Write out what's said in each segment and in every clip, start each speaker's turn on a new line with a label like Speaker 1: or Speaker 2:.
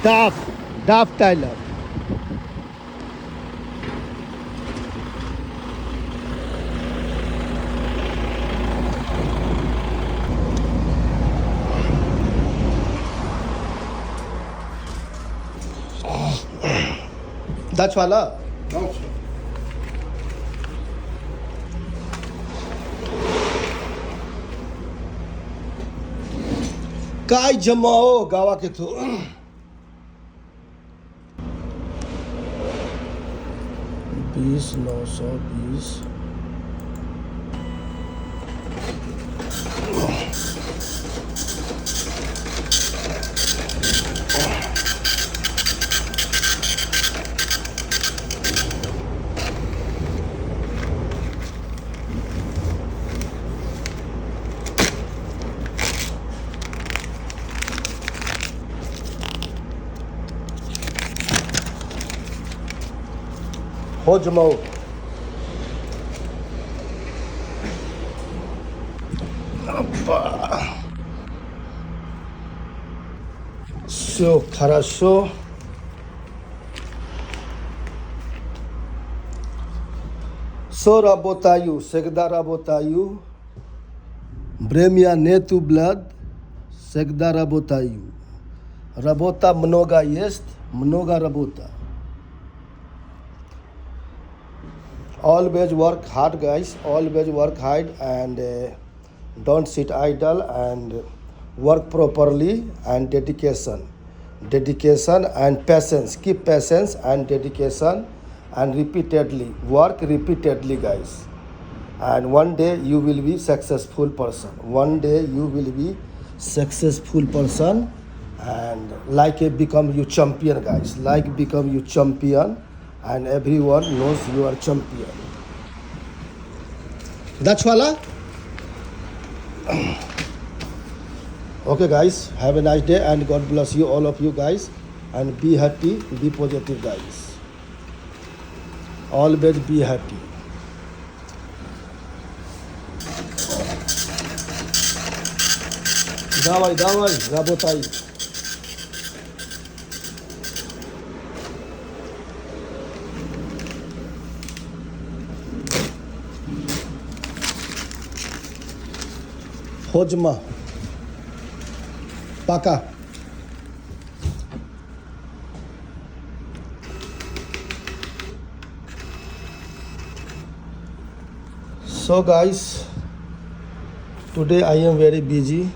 Speaker 1: DAF, DAF Tyler. Dutch wala?
Speaker 2: No, sir.
Speaker 1: काय जमाओ गावा के थो 20,920 हो जमाओ Все хорошо. Все работаю, всегда работаю. Время нету blood, всегда работаю. Работа много есть, много работа. Always work hard, guys. Always work hard and don't sit idle and work properly and dedication and patience. Keep patience and dedication and repeatedly work repeatedly, guys. And one day you will be successful person. One day you will be successful person and like a become you champion, guys. Like become you champion and everyone knows you are champion. That's wala. Okay, guys, have a nice day and God bless you, all of you guys, and be happy, be positive, guys. Always be happy. Давай, работай. Hojma. Paka. So guys, today I am very busy.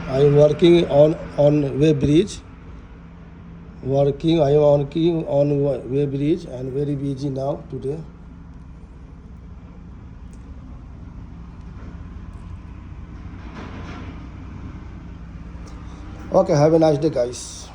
Speaker 1: I am working on way bridge. I am working on way bridge and very busy now today. Okay, have a nice day, guys.